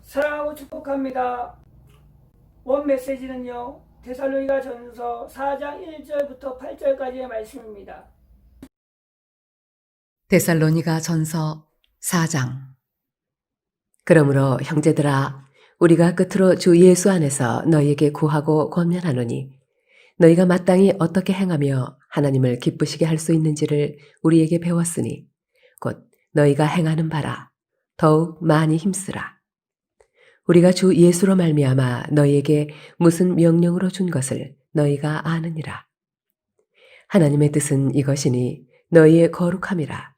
사랑하고 축복합니다. 원 메시지는요, 데살로니가 전서 4장 1절부터 8절까지의 말씀입니다. 데살로니가 전서 4장. 그러므로 형제들아, 우리가 끝으로 주 예수 안에서 너희에게 구하고 권면하노니 너희가 마땅히 어떻게 행하며 하나님을 기쁘시게 할 수 있는지를 우리에게 배웠으니 곧 너희가 행하는 바라 더욱 많이 힘쓰라. 우리가 주 예수로 말미암아 너희에게 무슨 명령으로 준 것을 너희가 아느니라. 하나님의 뜻은 이것이니 너희의 거룩함이라.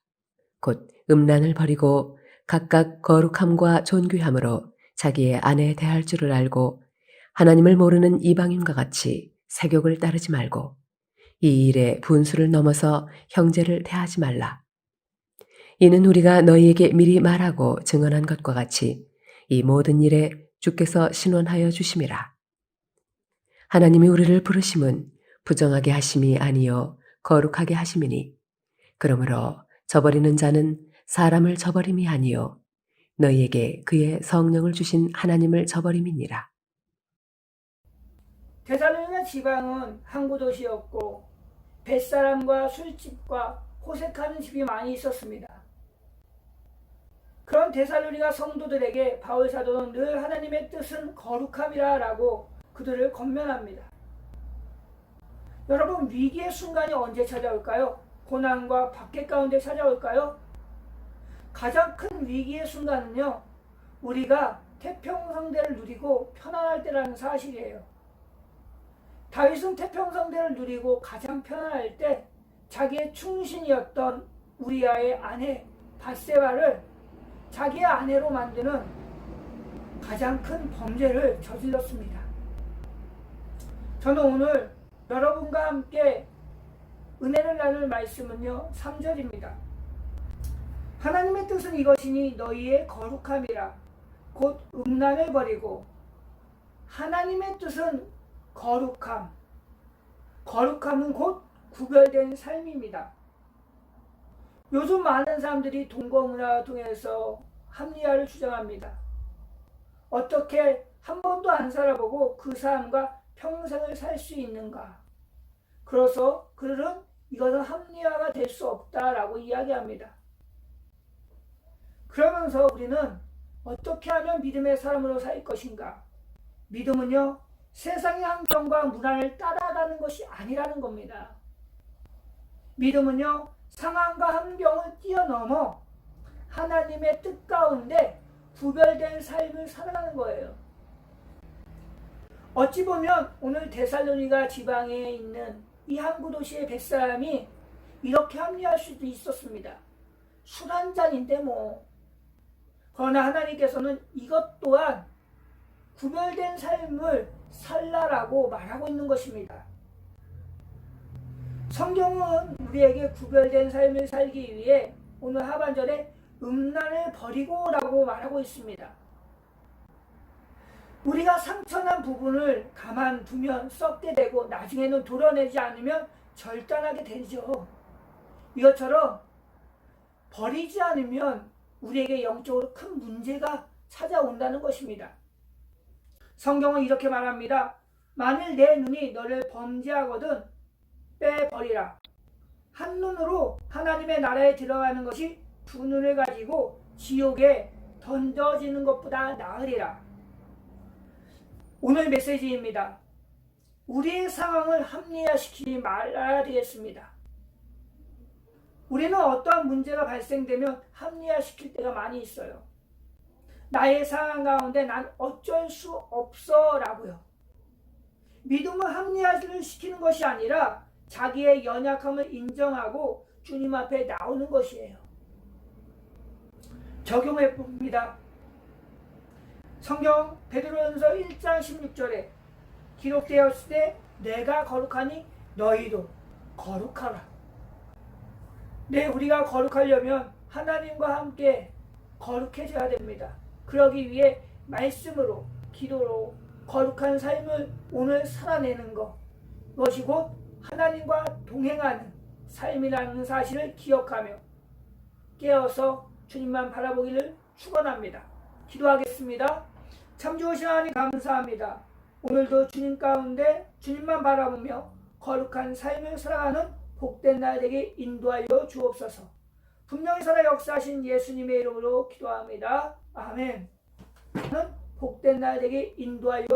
곧 음란을 버리고 각각 거룩함과 존귀함으로 자기의 아내에 대할 줄을 알고 하나님을 모르는 이방인과 같이 세욕을 따르지 말고 이 일에 분수를 넘어서 형제를 대하지 말라. 이는 우리가 너희에게 미리 말하고 증언한 것과 같이 이 모든 일에 주께서 신원하여 주심이라. 하나님이 우리를 부르심은 부정하게 하심이 아니요 거룩하게 하심이니 그러므로 저버리는 자는 사람을 저버림이 아니요 너희에게 그의 성령을 주신 하나님을 저버림이니라. 데살로니가 지방은 항구 도시였고 뱃사람과 술집과 호색하는 집이 많이 있었습니다. 그런 데살로니가 성도들에게 바울 사도는 늘 하나님의 뜻은 거룩함이라 라고 그들을 권면합니다. 여러분, 위기의 순간이 언제 찾아올까요? 고난과 박해 가운데 찾아올까요? 가장 큰 위기의 순간은요, 우리가 태평성대를 누리고 편안할 때라는 사실이에요. 다윗은 태평성대를 누리고 가장 편안할 때 자기의 충신이었던 우리아의 아내 밧세바를 자기의 아내로 만드는 가장 큰 범죄를 저질렀습니다. 저는 오늘 여러분과 함께 은혜를 나눌 말씀은요, 3절입니다. 하나님의 뜻은 이것이니 너희의 거룩함이라. 곧 음란을 버리고. 하나님의 뜻은 거룩함. 거룩함은 곧 구별된 삶입니다. 요즘 많은 사람들이 동거문화를 통해서 합리화를 주장합니다. 어떻게 한 번도 안 살아보고 그 사람과 평생을 살 수 있는가? 그래서 그들은 이것은 합리화가 될 수 없다라고 이야기합니다. 그러면서 우리는 어떻게 하면 믿음의 사람으로 살 것인가? 믿음은요, 세상의 환경과 문화를 따라가는 것이 아니라는 겁니다. 믿음은요, 상황과 환경을 뛰어넘어 하나님의 뜻 가운데 구별된 삶을 살아가는 거예요. 어찌 보면 오늘 데살로니가 지방에 있는 이 항구 도시의 뱃사람이 이렇게 합리할 수도 있었습니다. 술 한 잔인데 뭐. 그러나 하나님께서는 이것 또한 구별된 삶을 살라라고 말하고 있는 것입니다. 성경은 우리에게 구별된 삶을 살기 위해 오늘 하반절에 음란을 버리고 라고 말하고 있습니다. 우리가 상처난 부분을 가만두면 썩게 되고 나중에는 도려내지 않으면 절단하게 되죠. 이것처럼 버리지 않으면 우리에게 영적으로 큰 문제가 찾아온다는 것입니다. 성경은 이렇게 말합니다. 만일 내 눈이 너를 범죄하거든 빼버리라. 한 눈으로 하나님의 나라에 들어가는 것이 두 눈을 가지고 지옥에 던져지는 것보다 나으리라. 오늘 메시지입니다. 우리의 상황을 합리화시키지 말아야 되겠습니다. 우리는 어떠한 문제가 발생되면 합리화시킬 때가 많이 있어요. 나의 상황 가운데 난 어쩔 수 없어 라고요. 믿음은 합리화를 시키는 것이 아니라 자기의 연약함을 인정하고 주님 앞에 나오는 것이에요. 적용해 봅니다. 성경 베드로전서 1장 16절에 기록되었을 때 내가 거룩하니 너희도 거룩하라. 네, 우리가 거룩하려면 하나님과 함께 거룩해져야 됩니다. 그러기 위해 말씀으로, 기도로 거룩한 삶을 오늘 살아내는 것, 그것이 곧 하나님과 동행하는 삶이라는 사실을 기억하며 깨어서 주님만 바라보기를 축원합니다. 기도하겠습니다. 참 좋으신 하나님 감사합니다. 오늘도 주님 가운데 주님만 바라보며 거룩한 삶을 살아가는 복된 날 되게 인도하여 주옵소서. 분명히 살아 역사하신 예수님의 이름으로 기도합니다. 아멘. 복된 날 되게 인도하여